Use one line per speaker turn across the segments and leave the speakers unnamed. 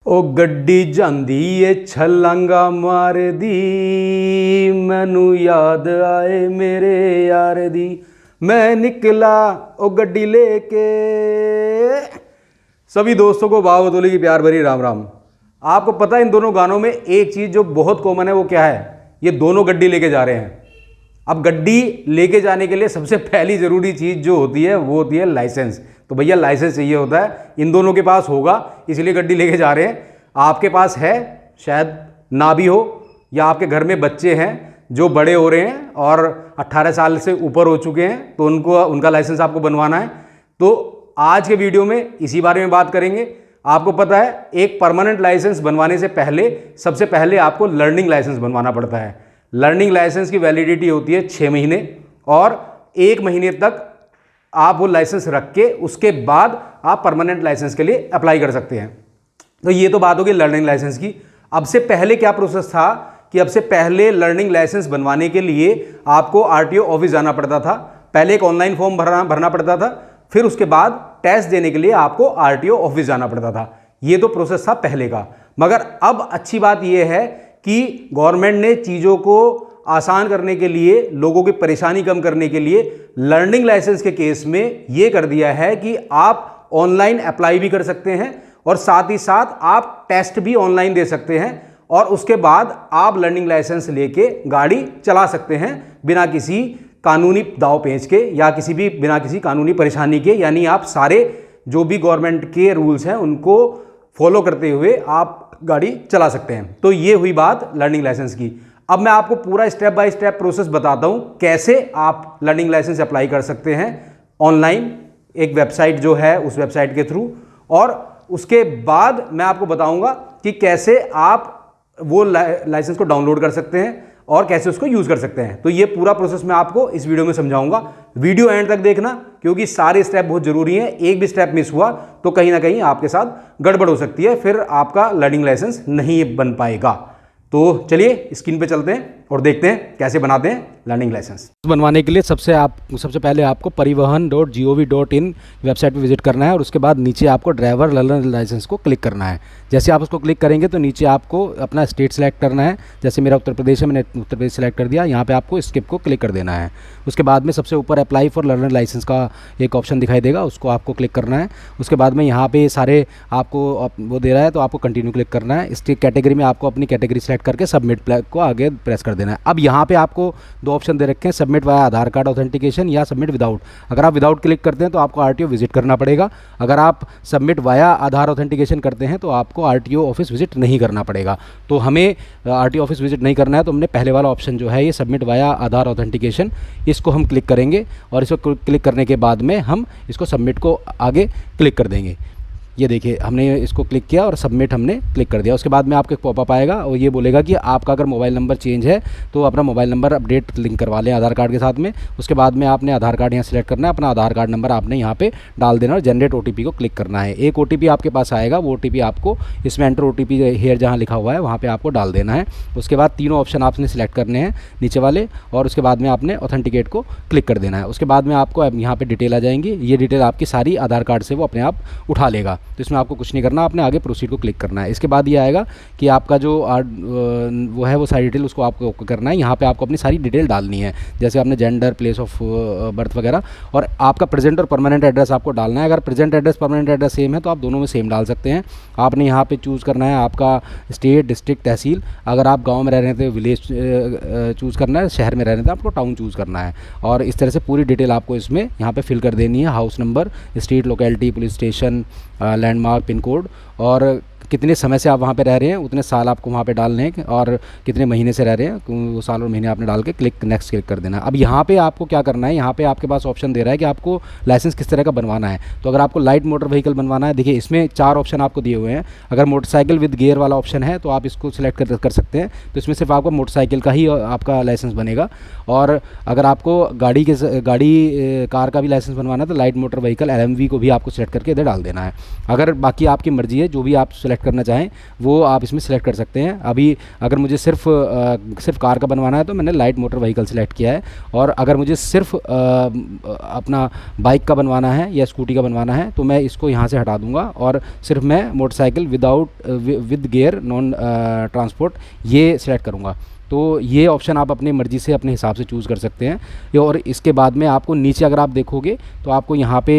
ओ गड्डी ਜਾਂਦੀ ਏ ਛਲਾਂਗਾ ਮਾਰਦੀ ਮੈਨੂੰ याद आए मेरे यार दी मैं निकला ओ गड्डी लेके। सभी दोस्तों को भाव बतौली की प्यार भरी राम राम। आपको पता है इन दोनों गानों में एक चीज़ जो बहुत कॉमन है वो क्या है? ये दोनों गड्डी लेके जा रहे हैं। अब गड्डी लेके जाने के लिए सबसे पहली ज़रूरी चीज़ जो होती है वो होती है लाइसेंस। तो भैया लाइसेंस चाहिए होता है, इन दोनों के पास होगा इसलिए गड्डी लेके जा रहे हैं। आपके पास है शायद ना भी हो, या आपके घर में बच्चे हैं जो बड़े हो रहे हैं और 18 साल से ऊपर हो चुके हैं तो उनका लाइसेंस आपको बनवाना है। तो आज के वीडियो में इसी बारे में बात करेंगे। आपको पता है एक परमानेंट लाइसेंस बनवाने से पहले सबसे पहले आपको लर्निंग लाइसेंस बनवाना पड़ता है। लर्निंग लाइसेंस की वैलिडिटी होती है 6 महीने और 1 महीने तक आप वो लाइसेंस रख के उसके बाद आप परमानेंट लाइसेंस के लिए अप्लाई कर सकते हैं। तो ये तो बात होगी लर्निंग लाइसेंस की। अब से पहले क्या प्रोसेस था कि अब से पहले लर्निंग लाइसेंस बनवाने के लिए आपको आरटीओ ऑफिस जाना पड़ता था। पहले एक ऑनलाइन फॉर्म भरना पड़ता था, फिर उसके बाद टेस्ट देने के लिए आपको आरटीओ ऑफिस जाना पड़ता था। ये तो प्रोसेस था पहले का। मगर अब अच्छी बात यह है कि गवर्नमेंट ने चीज़ों को आसान करने के लिए, लोगों की परेशानी कम करने के लिए लर्निंग लाइसेंस के केस में ये कर दिया है कि आप ऑनलाइन अप्लाई भी कर सकते हैं और साथ ही साथ आप टेस्ट भी ऑनलाइन दे सकते हैं और उसके बाद आप लर्निंग लाइसेंस लेके गाड़ी चला सकते हैं बिना किसी कानूनी दाव पेंच के या बिना किसी कानूनी परेशानी के। यानी आप सारे जो भी गवर्नमेंट के रूल्स हैं उनको फॉलो करते हुए आप गाड़ी चला सकते हैं। तो ये हुई बात लर्निंग लाइसेंस की। अब मैं आपको पूरा स्टेप बाय स्टेप प्रोसेस बताता हूं कैसे आप लर्निंग लाइसेंस अप्लाई कर सकते हैं ऑनलाइन, एक वेबसाइट जो है उस वेबसाइट के थ्रू, और उसके बाद मैं आपको बताऊंगा कि कैसे आप वो लाइसेंस को डाउनलोड कर सकते हैं और कैसे उसको यूज़ कर सकते हैं। तो ये पूरा प्रोसेस मैं आपको इस वीडियो में समझाऊंगा। वीडियो एंड तक देखना क्योंकि सारे स्टेप बहुत ज़रूरी हैं। एक भी स्टेप मिस हुआ तो कहीं ना कहीं आपके साथ गड़बड़ हो सकती है, फिर आपका लर्निंग लाइसेंस नहीं बन पाएगा। तो चलिए स्क्रीन पे चलते हैं और देखते हैं कैसे बनाते हैं लर्निंग लाइसेंस।
बनवाने के लिए सबसे पहले आपको परिवहन.gov.in वेबसाइट पे विजिट करना है और उसके बाद नीचे आपको ड्राइवर लर्निंग लाइसेंस को क्लिक करना है। जैसे आप उसको क्लिक करेंगे तो नीचे आपको अपना स्टेट सेलेक्ट करना है। जैसे मेरा उत्तर प्रदेश है, मैंने उत्तर प्रदेश सेलेक्ट कर दिया। यहाँ पे आपको स्किप को क्लिक कर देना है। उसके बाद में सबसे ऊपर अप्लाई फॉर लर्निंग लाइसेंस का एक ऑप्शन दिखाई देगा, उसको आपको क्लिक करना है। उसके बाद में यहाँ पे सारे आपको वो दे रहा है तो आपको कंटिन्यू क्लिक करना है। इस कैटेगरी में आपको अपनी कैटेगरी सेलेक्ट करके सबमिट को आगे प्रेस कर देना है। अब यहाँ पे आपको 2 ऑप्शन दे रखे हैं, सबमिट वाया आधार कार्ड ऑथेंटिकेशन या सबमिट विदाउट। अगर आप विदाउट क्लिक करते हैं तो आपको आरटीओ विजिट करना पड़ेगा। अगर आप सबमिट वाया आधार ऑथेंटिकेशन करते हैं तो आपको आरटीओ ऑफिस विजिट नहीं करना पड़ेगा। तो हमें आरटीओ ऑफिस विजिट नहीं करना है तो हमने पहले वाला ऑप्शन जो है ये सबमिट वाया आधार ऑथेंटिकेशन, इसको हम क्लिक करेंगे और इसको क्लिक करने के बाद में हम इसको सबमिट को आगे क्लिक कर देंगे। ये देखिए हमने इसको क्लिक किया और सबमिट हमने क्लिक कर दिया। उसके बाद में आपको एक पॉपअप आएगा और ये बोलेगा कि आपका अगर मोबाइल नंबर चेंज है तो अपना मोबाइल नंबर अपडेट लिंक करवा लें आधार कार्ड के साथ में। उसके बाद में आपने आधार कार्ड यहाँ सेलेक्ट करना है, अपना आधार कार्ड नंबर आपने यहाँ पे डाल देना और जनरेट ओटीपी को क्लिक करना है। एक ओटीपी आपके पास आएगा, वो ओटीपी आपको इसमें एंटर ओटीपी हेयर जहाँ लिखा हुआ है वहाँ पर आपको डाल देना है। उसके बाद तीनों ऑप्शन आपने सेलेक्ट करने हैं नीचे वाले और उसके बाद में आपने ऑथेंटिकेट को क्लिक कर देना है। उसके बाद में आपको यहाँ पर डिटेल आ जाएंगी। ये डिटेल आपकी सारी आधार कार्ड से वो अपने आप उठा लेगा, तो इसमें आपको कुछ नहीं करना, आपने आगे प्रोसीड को क्लिक करना है। इसके बाद ये आएगा कि आपका जो वो है वो सारी डिटेल उसको आपको करना है। यहाँ पे आपको अपनी सारी डिटेल डालनी है, जैसे आपने जेंडर, प्लेस ऑफ बर्थ वगैरह, और आपका प्रेजेंट और परमानेंट एड्रेस आपको डालना है। अगर present address permanent address same है तो आप दोनों में सेम डाल सकते हैं। आपने यहाँ पे चूज़ करना है आपका स्टेट, डिस्ट्रिक्ट, तहसील। अगर आप गाँव में रह रहे हैं तो विलेज चूज़ करना है, शहर में रह रहे हैं तो आपको टाउन चूज़ करना है। और इस तरह से पूरी डिटेल आपको इसमें यहाँ पर फिल कर देनी है। House number, street, locality, police station, landmark, pin code और कितने समय से आप वहाँ पे रह रहे हैं उतने साल आपको वहाँ पे डालने हैं और कितने महीने से रह रहे हैं वो साल और महीने आपने डाल के क्लिक नेक्स्ट क्लिक कर देना है। अब यहाँ पे आपको क्या करना है, यहाँ पे आपके पास ऑप्शन दे रहा है कि आपको लाइसेंस किस तरह का बनवाना है। तो अगर आपको लाइट मोटर व्हीकल बनवाना है, देखिए इसमें 4 ऑप्शन आपको दिए हुए हैं। अगर मोटरसाइकिल विद गियर वाला ऑप्शन है तो आप इसको सिलेक्ट कर सकते हैं, तो इसमें सिर्फ आपको मोटरसाइकिल का ही आपका लाइसेंस बनेगा। और अगर आपको गाड़ी कार का भी लाइसेंस बनवाना है तो लाइट मोटर व्हीकल LMV को भी आपको सिलेक्ट करके इधर डाल देना है। अगर बाकी आपकी मर्जी है, जो भी आप सिलेक्ट सिलेक्ट करना चाहें वो आप इसमें सिलेक्ट कर सकते हैं। अभी अगर मुझे सिर्फ कार का बनवाना है तो मैंने लाइट मोटर व्हीकल सिलेक्ट किया है, और अगर मुझे सिर्फ अपना बाइक का बनवाना है या स्कूटी का बनवाना है तो मैं इसको यहाँ से हटा दूँगा और सिर्फ मैं motorcycle with gear non transport ये सिलेक्ट करूँगा। तो ये ऑप्शन आप अपनी मर्ज़ी से अपने हिसाब से चूज़ कर सकते हैं। और इसके बाद में आपको नीचे अगर आप देखोगे तो आपको यहाँ पे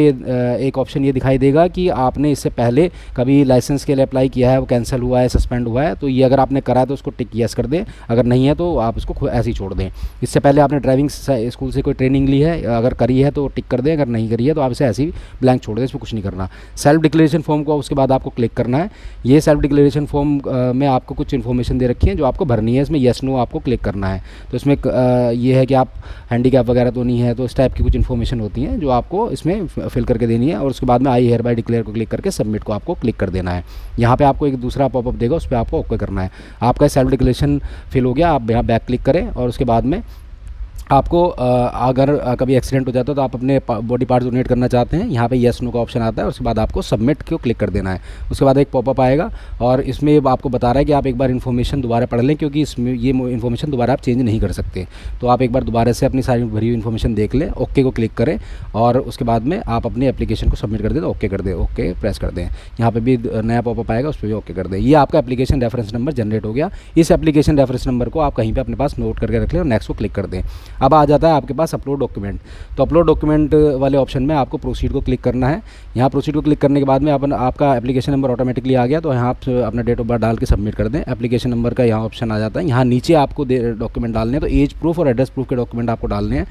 एक ऑप्शन ये दिखाई देगा कि आपने इससे पहले कभी लाइसेंस के लिए अप्लाई किया है, वो कैंसिल हुआ है, सस्पेंड हुआ है, तो ये अगर आपने करा है तो उसको टिक यस कर दें, अगर नहीं है तो आप उसको ऐसे ही छोड़ दें। इससे पहले आपने ड्राइविंग स्कूल से कोई ट्रेनिंग ली है, अगर करी है तो टिक कर दें, अगर नहीं करी है तो आप इसे ऐसे ही ब्लैंक छोड़ दें, इसमें कुछ नहीं करना। सेल्फ डिक्लेरेशन फॉर्म को उसके बाद आपको क्लिक करना है। ये सेल्फ डिक्लेरेशन फॉर्म में आपको कुछ इन्फॉर्मेशन दे रखी है जो आपको भरनी है, इसमें येस नो आपको क्लिक करना है। तो इसमें ये है कि आप हैंडीकैप वगैरह तो नहीं है, तो इस टाइप की कुछ इन्फॉर्मेशन होती हैं जो आपको इसमें फिल करके देनी है। और उसके बाद में आई हेयर बाय डिक्लेयर को क्लिक करके सबमिट को आपको क्लिक कर देना है। यहाँ पे आपको एक दूसरा पॉपअप देगा, उस पर आपको ओके करना है। आपका सेल्फ डिक्लेरेशन फिल हो गया, आप यहाँ बैक क्लिक करें और उसके बाद में आपको अगर कभी एक्सीडेंट हो जाता है तो आप अपने बॉडी पार्ट डोनेट करना चाहते हैं, यहाँ पे येस नो का ऑप्शन आता है, उसके बाद आपको सबमिट को क्लिक कर देना है। उसके बाद एक पॉपअप आएगा और इसमें आपको बता रहा है कि आप एक बार इन्फॉर्मेशन दोबारा पढ़ लें, क्योंकि इसमें ये इन्फॉर्मेशन दोबारा आप चेंज नहीं कर सकते। तो आप एक बार दोबारा से अपनी सारी भरी हुई इन्फॉर्मेशन देख लें, ओके को क्लिक करें और उसके बाद में आप अपनी एप्लीकेशन को सबमिट कर दें तो ओके कर दें, ओके प्रेस कर दें। यहाँ पर भी नया पॉपअप आएगा, उस पर भी ओके कर दें। ये आपका एप्लीकेशन रेफरेंस नंबर जनरेट हो गया। इस एप्लीकेशन रेफरेंस नंबर को आप कहीं पर अपने पास नोट करके रख लें और नेक्स्ट को क्लिक कर दें। अब आ जाता है आपके पास अपलोड डॉक्यूमेंट। तो अपलोड डॉक्यूमेंट वाले ऑप्शन में आपको प्रोसीड को क्लिक करना है। यहाँ प्रोसीड को क्लिक करने के बाद में आपका एप्लीकेशन नंबर ऑटोमेटिकली आ गया, तो यहाँ आप अपना डेट ऑफ बर्थ डाल के सबमिट कर दें। एप्लीकेशन नंबर का यहाँ ऑप्शन आ जाता है। यहाँ नीचे आपको डॉक्यूमेंट डालने हैं, तो एज प्रूफ और एड्रेस प्रूफ के डॉक्यूमेंट आपको डालने हैं।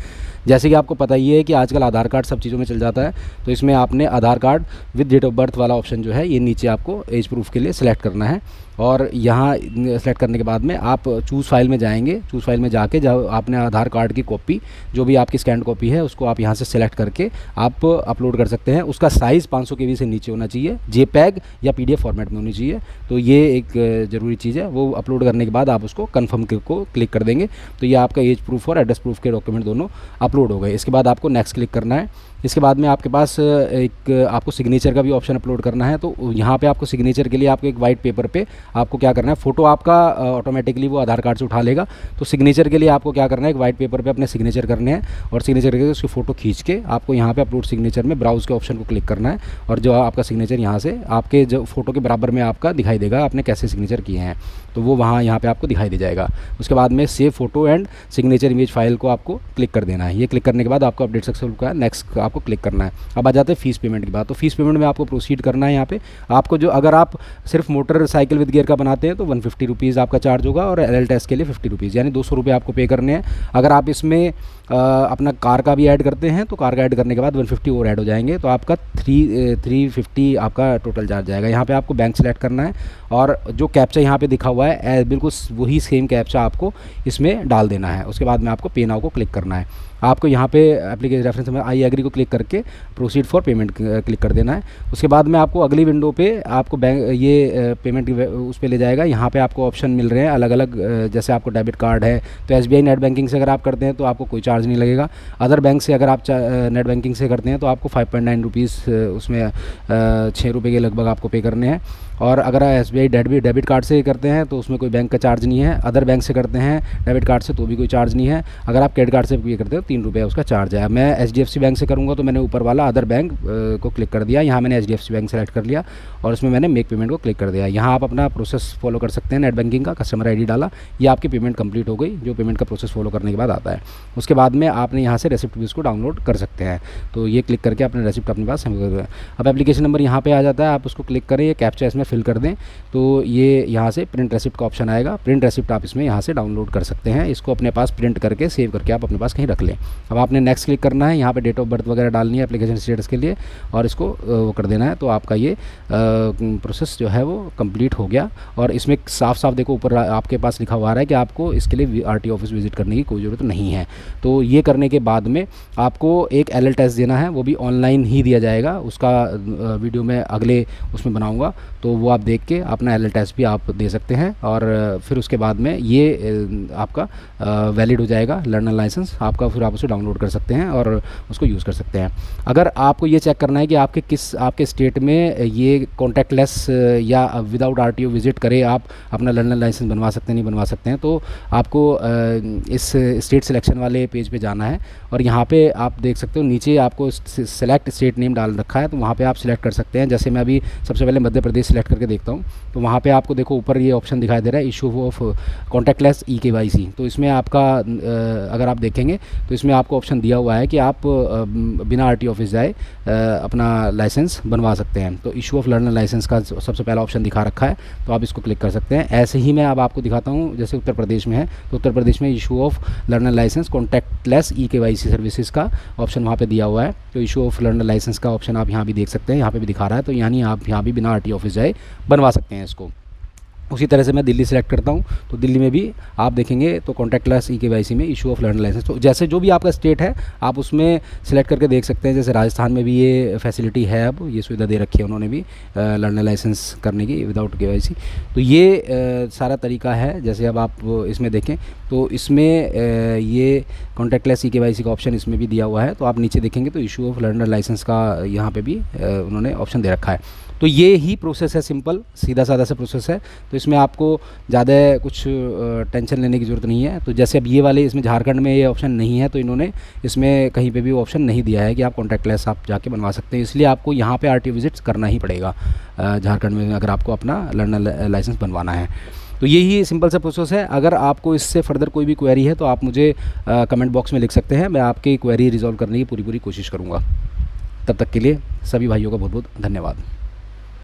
जैसे कि आपको पता ही है कि आजकल आधार कार्ड सब चीज़ों में चल जाता है, तो इसमें आपने Aadhaar card with date of birth वाला ऑप्शन जो है ये नीचे आपको एज प्रूफ के लिए सिलेक्ट करना है। और यहाँ सेलेक्ट करने के बाद में आप चूज़ फाइल में जाएंगे। चूज़ फाइल में जाके जब आपने आधार कार्ड की कॉपी जो भी आपकी स्कैन कॉपी है उसको आप यहाँ से सिलेक्ट करके आप अपलोड कर सकते हैं। उसका साइज़ 500 KB से नीचे होना चाहिए, JPEG या PDF फॉर्मेट में होनी चाहिए। तो ये एक ज़रूरी चीज़ है। वो अपलोड करने के बाद आप उसको कन्फर्म को क्लिक कर देंगे तो ये आपका एज प्रूफ और एड्रेस प्रूफ के डॉक्यूमेंट दोनों अपलोड हो गए। इसके बाद आपको नेक्स्ट क्लिक करना है। इसके बाद में आपके पास एक आपको सिग्नेचर का भी ऑप्शन अपलोड करना है। तो यहाँ पे आपको सिग्नेचर के लिए आपको एक वाइट पेपर पे आपको क्या करना है, फ़ोटो आपका ऑटोमेटिकली वो आधार कार्ड से उठा लेगा। तो सिग्नेचर के लिए आपको क्या करना है, एक वाइट पेपर पे अपने सिग्नेचर करने हैं और सिग्नेचर करके उसकी फ़ोटो खींच के आपको यहाँ पे अपलोड सिग्नेचर में ब्राउज़ के ऑप्शन को क्लिक करना है। और जो आपका सिग्नेचर यहाँ से आपके जो फ़ोटो के बराबर में आपका दिखाई देगा आपने कैसे सिग्नेचर किए हैं, तो वो वहाँ यहाँ पर आपको दिखाई दे जाएगा। उसके बाद में save photo and signature image file को आपको क्लिक कर देना है। ये क्लिक करने के बाद आपको अपडेट सक्सेसफुल का नेक्स्ट आपको क्लिक करना है। अब आ जाते हैं फ़ीस पेमेंट की बात। तो फ़ीस पेमेंट में आपको प्रोसीड करना है। यहाँ पे आपको जो अगर आप सिर्फ मोटरसाइकिल विद गियर का बनाते हैं तो 150 रुपीज़ आपका चार्ज होगा और LL टेस्ट के लिए 50 रुपीज़, यानी 200 रुपये आपको पे करने हैं। अगर आप इसमें अपना कार का भी ऐड करते हैं तो कार का ऐड करने के बाद 150 और ऐड हो जाएंगे, तो आपका 350 आपका टोटल चार्ज आएगा। यहाँ पे आपको बैंक सेलेक्ट करना है और जो कैप्चा यहाँ पे दिखा हुआ है बिल्कुल वही सेम कैप्चा आपको इसमें डाल देना है। उसके बाद में आपको पे नाउ को क्लिक करना है। आपको यहाँ पे एप्लीकेशन रेफरेंस में आई एग्री को क्लिक करके प्रोसीड फॉर पेमेंट क्लिक कर देना है। उसके बाद में आपको अगली विंडो पे आपको बैंक ये पेमेंट उस पर ले जाएगा। यहाँ पे आपको ऑप्शन मिल रहे हैं अलग अलग, जैसे आपको डेबिट कार्ड है तो SBI नेट बैंकिंग से अगर आप करते हैं तो आपको कोई चार्ज नहीं लगेगा। अदर बैंक से अगर आप नेट बैंकिंग से करते हैं तो आपको 5.9 रुपीज़ उसमें 6 रुपये के लगभग आपको पे करने हैं। और अगर SBI डेबिट कार्ड से करते हैं तो उसमें कोई बैंक का चार्ज नहीं है। अदर बैंक से करते हैं डेबिट कार्ड से तो भी कोई चार्ज नहीं है। अगर आप क्रेडिट कार्ड से पे करते हो 3 रुपये उसका चार्ज है। मैं HDFC बैंक से करूँगा तो मैंने ऊपर वाला अदर बैंक को क्लिक कर दिया। यहाँ मैंने HDFC बैंक सेलेक्ट कर लिया और उसमें मैंने मेक पेमेंट को क्लिक कर दिया। यहाँ आप अपना प्रोसेस फॉलो कर सकते हैं। नेट बैंकिंग का कस्टमर ID डाला, ये आपकी पेमेंट कंप्लीट हो गई, जो पेमेंट का प्रोसेस फॉलो करने के बाद आता है। उसके बाद में आपने यहाँ से रेसिप्ट भी उसको डाउनलोड कर सकते हैं। तो ये क्लिक करके अपने रेसिप्ट अपने पास। अब एप्लीकेशन नंबर यहाँ पे आ जाता है, आप उसको क्लिक करें, ये कैप्चा इसमें फिल कर दें तो ये यहाँ से प्रिंट रेसिप्ट का ऑप्शन आएगा। प्रिंट रेसिप्ट आप इसमें यहाँ से डाउनलोड कर सकते हैं। इसको अपने पास प्रिंट करके सेव करके आप अपने पास कहीं रख लें। अब आपने नेक्स्ट क्लिक करना है। यहाँ पे डेट ऑफ बर्थ वगैरह डालनी है एप्लीकेशन स्टेटस के लिए और इसको वो कर देना है। तो आपका ये प्रोसेस जो है वो कंप्लीट हो गया। और इसमें साफ साफ देखो ऊपर आपके पास लिखा हुआ आ रहा है कि आपको इसके लिए RTO ऑफिस विजिट करने की कोई ज़रूरत नहीं है। तो ये करने के बाद में आपको एक LL टेस्ट देना है, वो भी ऑनलाइन ही दिया जाएगा। उसका वीडियो मैं अगले उसमें बनाऊँगा, तो वो आप देख के अपना LL टेस्ट भी आप दे सकते हैं। और फिर उसके बाद में ये आपका वैलिड हो जाएगा लर्नर लाइसेंस आपका, फिर आप उसे डाउनलोड कर सकते हैं और उसको यूज़ कर सकते हैं। सकते हैं। अगर आपको ये चेक करना है कि आपके स्टेट में ये कॉन्टैक्टलेस या विदाउट आरटीओ विजिट करे आप अपना लर्नर लाइसेंस बनवा सकते हैं नहीं बनवा सकते हैं, तो आपको इस स्टेट सिलेक्शन वाले पेज पे जाना है और यहाँ पे आप देख सकते हो नीचे आपको सेलेक्ट स्टेट नेम डाल रखा है, तो वहाँ पे आप सिलेक्ट कर सकते हैं। जैसे मैं अभी सबसे पहले मध्य प्रदेश सिलेक्ट करके देखता हूँ, तो वहाँ पे आपको देखो ऊपर ये ऑप्शन दिखाई दे रहा है इशू ऑफ कॉन्टैक्टलेस EKYC। तो इसमें आपका अगर आप देखेंगे तो इसमें आपको ऑप्शन दिया हुआ है कि आप बिना आरटीओ ऑफिस जाए अपना लाइसेंस बनवा सकते हैं। तो इशू ऑफ लर्नर लाइसेंस का सबसे पहला ऑप्शन दिखा रखा है, तो आप इसको क्लिक कर सकते हैं। ऐसे ही मैं अब आपको दिखाता हूँ, जैसे उत्तर प्रदेश में है तो उत्तर प्रदेश में issue of learner licence contactless EKYC services का ऑप्शन वहाँ पे दिया हुआ है। तो इशू ऑफ लर्नर लाइसेंस का ऑप्शन आप यहाँ भी देख सकते हैं, यहाँ पे भी दिखा रहा है, तो यानी आप यहाँ भी बिना आरटीओ ऑफिस जाए बनवा सकते हैं इसको। उसी तरह से मैं दिल्ली सेलेक्ट करता हूँ, तो दिल्ली में भी आप देखेंगे तो कॉन्टैक्टलेस EKYC में इशू ऑफ लर्नर लाइसेंस, तो जैसे जो भी आपका स्टेट है आप उसमें सेलेक्ट करके देख सकते हैं। जैसे राजस्थान में भी ये फैसिलिटी है, अब ये सुविधा दे रखी है उन्होंने भी लर्नर लाइसेंस करने की विदाउट KYC। तो ये सारा तरीका है। जैसे अब आप इसमें देखें तो इसमें ये कॉन्टैक्टलेस EKYC का ऑप्शन इसमें भी दिया हुआ है, तो आप नीचे देखेंगे तो इशू ऑफ लर्नर लाइसेंस का यहाँ पे भी उन्होंने ऑप्शन दे रखा है। तो ये ही प्रोसेस है, सिंपल सीधा साधा सा प्रोसेस है। तो इसमें आपको ज़्यादा कुछ टेंशन लेने की ज़रूरत नहीं है। तो जैसे अब ये वाले इसमें झारखंड में ये ऑप्शन नहीं है, तो इन्होंने इसमें कहीं पे भी ऑप्शन नहीं दिया है कि आप कॉन्टैक्टलेस आप जाके बनवा सकते हैं, इसलिए आपको यहाँ पे आरटीओ विजिट करना ही पड़ेगा झारखंड में अगर आपको अपना लर्नर लाइसेंस बनवाना है। तो यही सिंपल सा प्रोसेस है। अगर आपको इससे फर्दर कोई भी क्वेरी है तो आप मुझे कमेंट बॉक्स में लिख सकते हैं, मैं आपकी क्वेरी रिजॉल्व करने की पूरी कोशिश करूँगा। तब तक के लिए सभी भाइयों का बहुत बहुत धन्यवाद।